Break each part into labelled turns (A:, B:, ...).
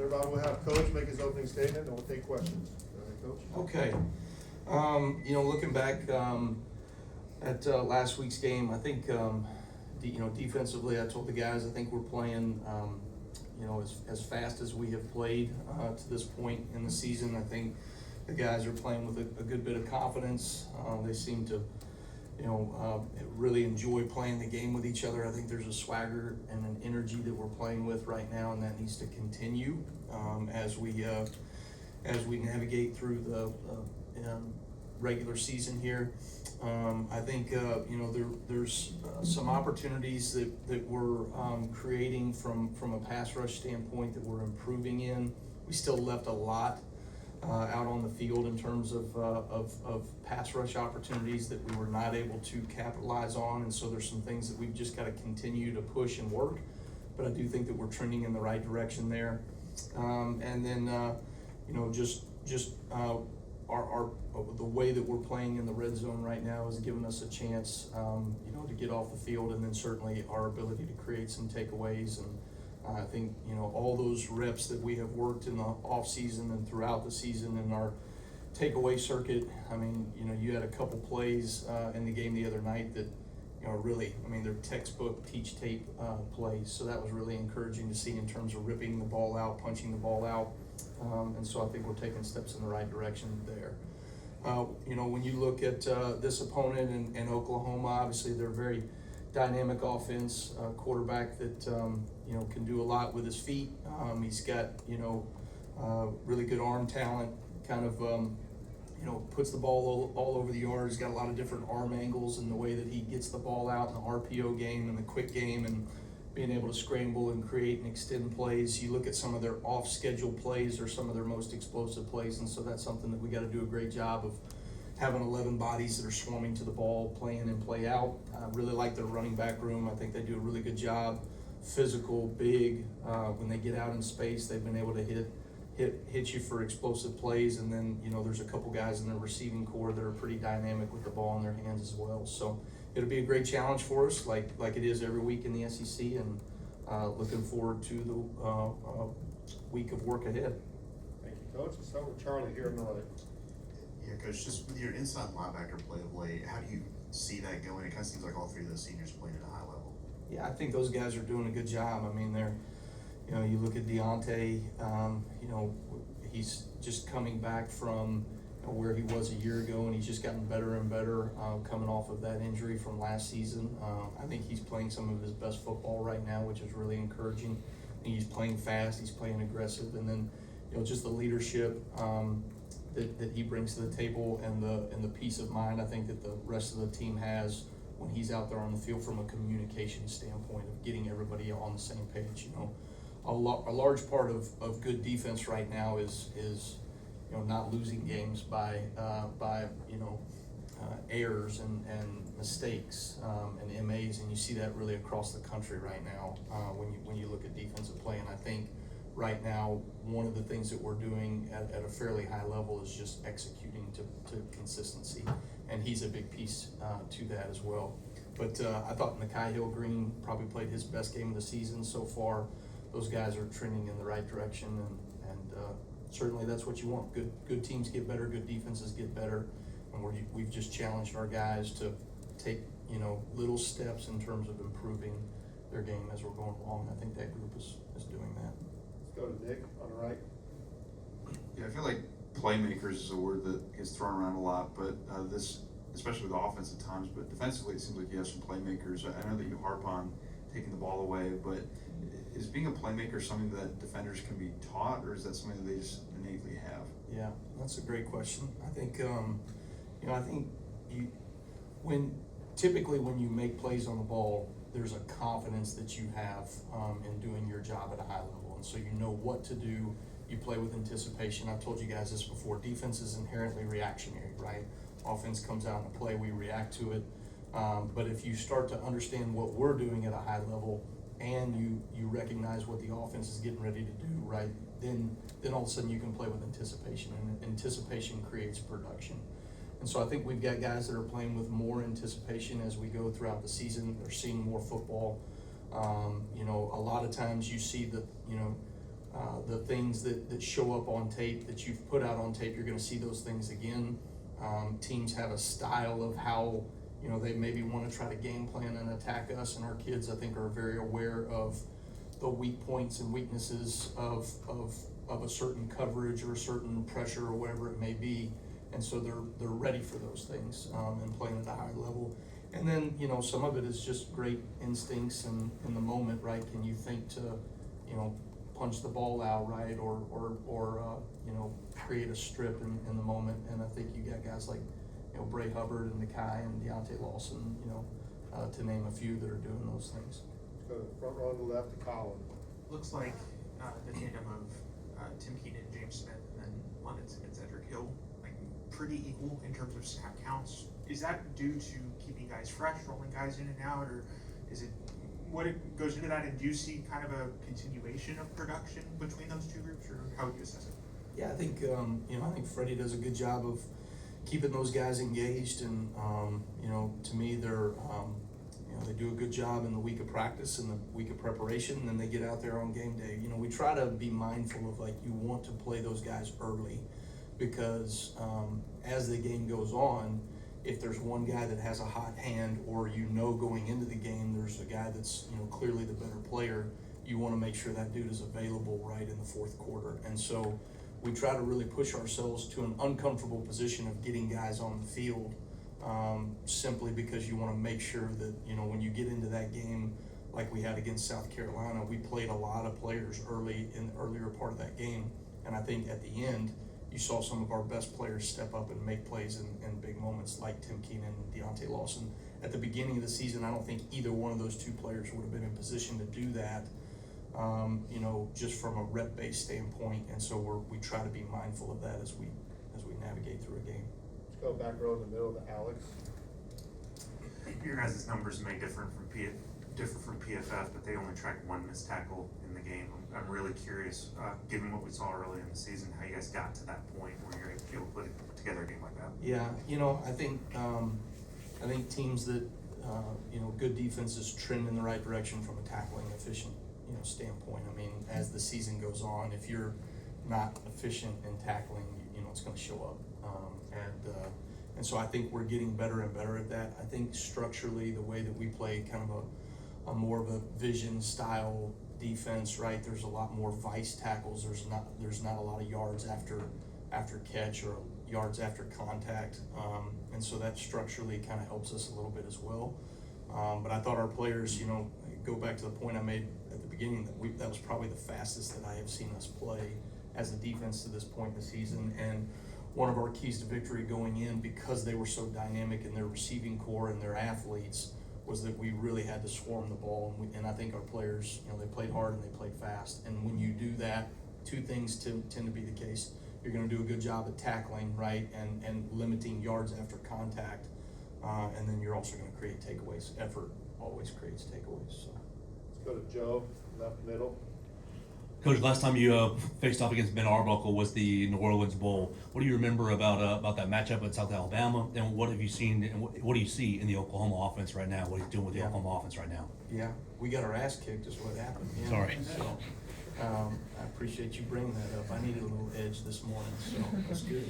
A: Everybody will have Coach make his opening statement, and we'll take questions. Go ahead, Coach.
B: Okay. Looking back at last week's game, I think, defensively, I told the guys, I think we're playing, as fast as we have played to this point in the season. I think the guys are playing with a good bit of confidence. They seem to, really enjoy playing the game with each other. I think there's a swagger and an energy that we're playing with right now, and that needs to continue as we navigate through the regular season here. I think there's some opportunities that we're creating from a pass rush standpoint that we're improving in. We still left a lot out on the field in terms of pass rush opportunities that we were not able to capitalize on, and so there's some things that we've just got to continue to push and work. But I do think that we're trending in the right direction there. And then the way that we're playing in the red zone right now is giving us a chance, to get off the field, and then certainly our ability to create some takeaways. And I think, all those reps that we have worked in the off season and throughout the season in our takeaway circuit. I mean, you had a couple plays in the game the other night that, they're textbook teach tape plays. So that was really encouraging to see in terms of ripping the ball out, punching the ball out. And so I think we're taking steps in the right direction there. When you look at this opponent in Oklahoma, obviously they're a very dynamic offense, quarterback that, can do a lot with his feet. He's got, really good arm talent, kind of, puts the ball all over the yard. He's got a lot of different arm angles and the way that he gets the ball out in the RPO game and the quick game, and being able to scramble and create and extend plays. You look at some of their off-schedule plays or some of their most explosive plays, and so that's something that we got to do a great job of having 11 bodies that are swarming to the ball, play in and play out. I really like their running back room. I think they do a really good job. Physical, big. When they get out in space, they've been able to hit you for explosive plays. And then, there's a couple guys in the receiving core that are pretty dynamic with the ball in their hands as well. So it'll be a great challenge for us, like it is every week in the SEC, and looking forward to the week of work ahead.
A: Thank you, Coach. Let's start with Charlie here in the right.
C: Yeah, Coach, just with your inside linebacker play of late, how do you see that going? It kind of seems like all three of those seniors playing at a high level.
B: Yeah, I think those guys are doing a good job. I mean, they're, you look at Deontay, he's just coming back from where he was a year ago, and he's just gotten better and better coming off of that injury from last season. I think he's playing some of his best football right now, which is really encouraging. I think he's playing fast, he's playing aggressive, and then, just the leadership that he brings to the table, and the peace of mind I think that the rest of the team has when he's out there on the field from a communication standpoint of getting everybody on the same page. A large part of good defense right now is not losing games by errors and mistakes and MAs, and you see that really across the country right now when you look at defensive play. And I think right now one of the things that we're doing at a fairly high level is just executing to consistency, and he's a big piece to that as well. But I thought Nakai Hill-Green probably played his best game of the season so far. Those guys are trending in the right direction, and certainly that's what you want. Good teams get better, good defenses get better, and we've just challenged our guys to take little steps in terms of improving their game as we're going along. I think that group is doing that.
A: Let's go to Nick on the right.
D: Yeah, I feel like playmakers is a word that gets thrown around a lot, but this, especially with the offense at times, but defensively it seems like you have some playmakers. I know that you harp on taking the ball away, but is being a playmaker something that defenders can be taught, or is that something that they just innately have?
B: Yeah, that's a great question. I think, typically when you make plays on the ball, there's a confidence that you have in doing your job at a high level, and so you know what to do. You play with anticipation. I've told you guys this before. Defense is inherently reactionary, right? Offense comes out in a play, we react to it. But if you start to understand what we're doing at a high level, and you recognize what the offense is getting ready to do, right, then all of a sudden you can play with anticipation, and anticipation creates production. And so I think we've got guys that are playing with more anticipation as we go throughout the season. They're seeing more football. A lot of times you see that, the things that show up on tape, that you've put out on tape, you're gonna see those things again. Teams have a style of how, you know, they maybe wanna try to game plan and attack us, and our kids, I think, are very aware of the weak points and weaknesses of a certain coverage or a certain pressure or whatever it may be. And so they're ready for those things, and playing at a high level. And then, you know, some of it is just great instincts and in the moment, right? Can you think to, you know, punch the ball out, right? Or you know, create a strip in the moment. And I think you got guys like, you know, Bray Hubbard and Kai and Deontay Lawson, you know, to name a few that are doing those things.
A: Let's go to the front row to the left to Colin.
E: Looks like the tandem of Tim Keenan, James Smith, and then London Simmons, Edric Hill, like pretty equal in terms of snap counts. Is that due to keeping guys fresh, rolling guys in and out, or is it what it goes into that? And do you see kind of a continuation of production between those two groups, or how would you assess it?
B: Yeah, I think you know, I think Freddie does a good job of keeping those guys engaged, and you know, to me, they're you know, they do a good job in the week of practice and the week of preparation, and then they get out there on game day. You know, we try to be mindful of, like, you want to play those guys early, because as the game goes on, if there's one guy that has a hot hand, or you know going into the game there's a guy that's, you know, clearly the better player, you want to make sure that dude is available right in the fourth quarter. And so we try to really push ourselves to an uncomfortable position of getting guys on the field, simply because you want to make sure that, you know, when you get into that game like we had against South Carolina, we played a lot of players early in the earlier part of that game, and I think at the end you saw some of our best players step up and make plays in big moments, like Tim Keenan and Deontay Lawson. At the beginning of the season, I don't think either one of those two players would have been in position to do that, you know, just from a rep-based standpoint. And so we try to be mindful of that as we navigate through a game.
A: Let's go back row in the middle to Alex.
F: Your guys' numbers may differ from PFF, but they only track one missed tackle in the game. I'm really curious, given what we saw early in the season, how you guys got to that point where you're able to put together a game like that.
B: Yeah, you know, I think teams that you know, good defenses trend in the right direction from a tackling efficient, you know, standpoint. I mean, as the season goes on, if you're not efficient in tackling, you know, it's going to show up. And so I think we're getting better and better at that. I think structurally, the way that we play kind of a more of a vision style defense, right? There's a lot more vice tackles. There's not a lot of yards after catch or yards after contact, and so that structurally kind of helps us a little bit as well. But I thought our players, you know, go back to the point I made at the beginning, that was probably the fastest that I have seen us play as a defense to this point in the season. And one of our keys to victory going in, because they were so dynamic in their receiving core and their athletes, was that we really had to swarm the ball. And I think our players, you know, they played hard and they played fast. And when you do that, two things tend to be the case. You're going to do a good job at tackling, right, and limiting yards after contact. And then you're also going to create takeaways. Effort always creates takeaways. So.
A: Let's go to Joe, left middle.
G: Coach, last time you faced off against Ben Arbuckle was the New Orleans Bowl. What do you remember about that matchup at South Alabama, and what have you seen, and what do you see in the Oklahoma offense right now? What he's doing with the Oklahoma offense right now?
B: Yeah, we got our ass kicked is what happened. Yeah.
G: Sorry.
B: So, I appreciate you bringing that up. I needed a little edge this morning, so that's good.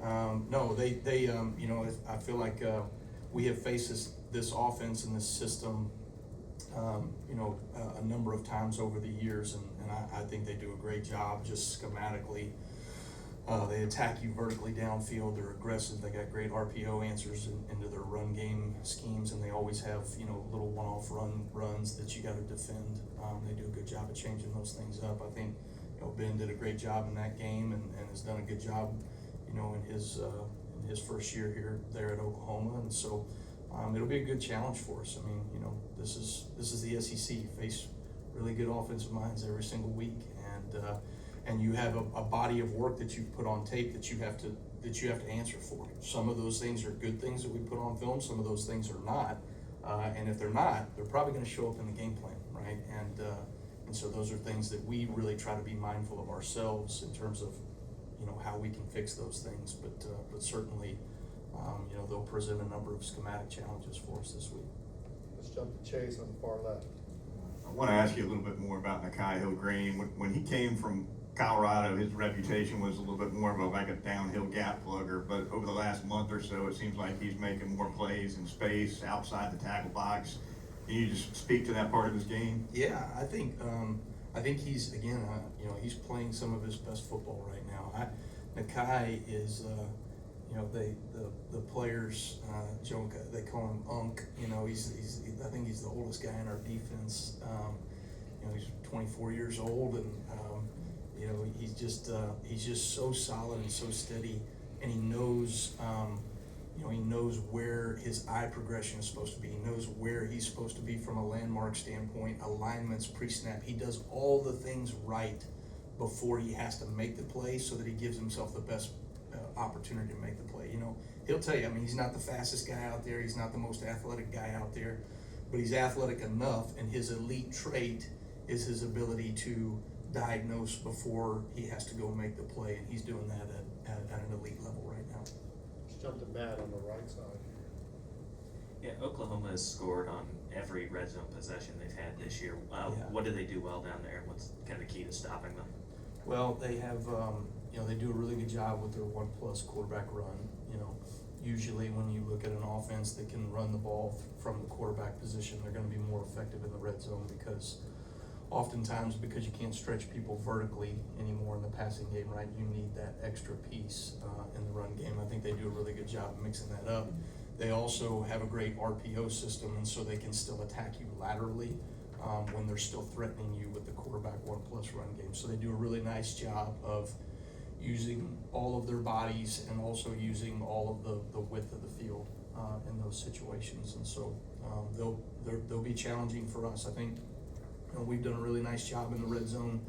B: No, they you know, I feel like we have faced this offense and this system, you know, a number of times over the years, and I think they do a great job just schematically. They attack you vertically downfield. They're aggressive. They got great RPO answers into their run game schemes, and they always have, you know, little one-off runs that you got to defend. They do a good job of changing those things up. I think, you know, Ben did a great job in that game and has done a good job, you know, in his first year there at Oklahoma, and so it'll be a good challenge for us. I mean, you know, this is the SEC. You face really good offensive minds every single week, and you have a body of work that you've put on tape that you have to answer for. Some of those things are good things that we put on film. Some of those things are not, and if they're not, they're probably going to show up in the game plan, right? And so those are things that we really try to be mindful of ourselves in terms of, you know, how we can fix those things. But certainly, you know, they'll present a number of schematic challenges for us this week.
A: Let's jump to Chase on the far left.
F: I
H: I want to ask you a little bit more about Nakai Hill-Green. When he came from Colorado, his reputation was a little bit more of like a downhill gap plugger, but over the last month or so, it seems like he's making more plays in space outside the tackle box. Can you just speak to that part of his game?
B: Yeah, I think he's, again, he's playing some of his best football right now. Nakai is, the players, they call him Unk. I think he's the oldest guy in our defense. He's 24 years old, and he's just so solid and so steady, and he knows, he knows where his eye progression is supposed to be. He knows where he's supposed to be from a landmark standpoint, alignments, pre-snap. He does all the things right before he has to make the play, so that he gives himself the best opportunity to make the play. He'll tell you, he's not the fastest guy out there, he's not the most athletic guy out there, but he's athletic enough, and his elite trait is his ability to diagnose before he has to go make the play, and he's doing that at an elite level right now.
A: Let's jump to Matt on the right side here.
I: Yeah, Oklahoma has scored on every red zone possession they've had this year.
B: Yeah.
I: What do they do well down there? What's kind of the key to stopping them?
B: Well, they have, they do a really good job with their 1+ quarterback run. Usually when you look at an offense that can run the ball from the quarterback position, they're going to be more effective in the red zone, because oftentimes, because you can't stretch people vertically anymore in the passing game, right? You need that extra piece in the run game. I think they do a really good job of mixing that up. They also have a great RPO system, and so they can still attack you laterally when they're still threatening you with the quarterback 1+ run game. So they do a really nice job of using all of their bodies and also using all of the width of the field in those situations. And so they'll be challenging for us. I think we've done a really nice job in the red zone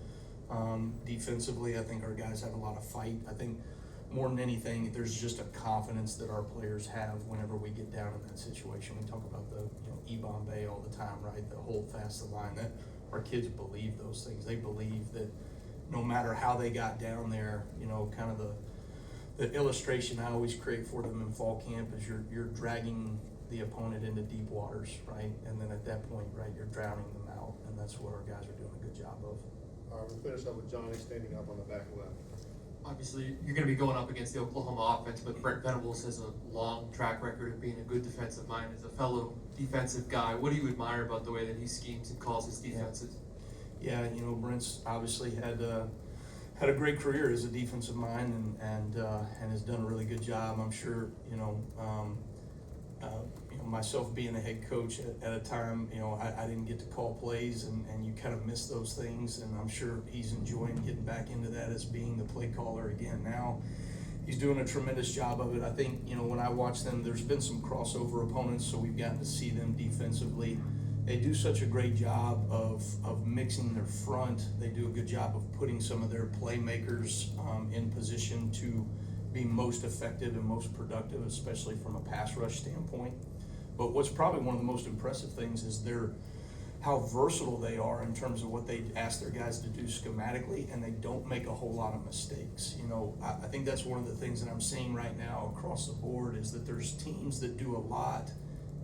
B: defensively. I think our guys have a lot of fight. I think more than anything, there's just a confidence that our players have whenever we get down in that situation. We talk about the E-Bombay all the time, right? The hold fast the line. That our kids believe those things. They believe that no matter how they got down there, kind of the illustration I always create for them in fall camp is you're dragging the opponent into deep waters, right? And then at that point, right, you're drowning them out, and that's what our guys are doing a good job of.
A: All right, we'll finish up with Johnny standing up on the back left.
J: Obviously, you're going to be going up against the Oklahoma offense, but Brent Venables has a long track record of being a good defensive mind. As a fellow defensive guy, what do you admire about the way that he schemes and calls his defenses?
B: Yeah, Brent's obviously had a great career as a defensive mind, and has done a really good job. I'm sure, myself being a head coach at a time, I didn't get to call plays, and you kind of miss those things, and I'm sure he's enjoying getting back into that as being the play caller again now. He's doing a tremendous job of it. I think, when I watch them, there's been some crossover opponents, so we've gotten to see them defensively. They do such a great job of mixing their front. They do a good job of putting some of their playmakers in position to be most effective and most productive, especially from a pass rush standpoint. But what's probably one of the most impressive things is how versatile they are in terms of what they ask their guys to do schematically, and they don't make a whole lot of mistakes. I think that's one of the things that I'm seeing right now across the board is that there's teams that do a lot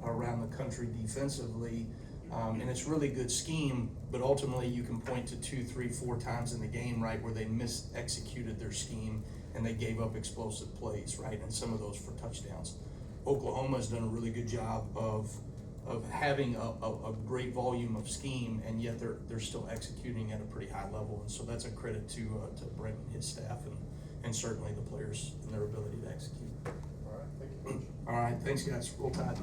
B: around the country defensively, and it's really good scheme, but ultimately you can point to 2, 3, 4 times in the game, right, where they mis-executed their scheme and they gave up explosive plays, right, and some of those for touchdowns. Oklahoma has done a really good job of having a great volume of scheme, and yet they're still executing at a pretty high level, and so that's a credit to Brent and his staff, and certainly the players and their ability to execute.
A: All right, thank you, Coach.
B: All right, thanks guys, roll tide.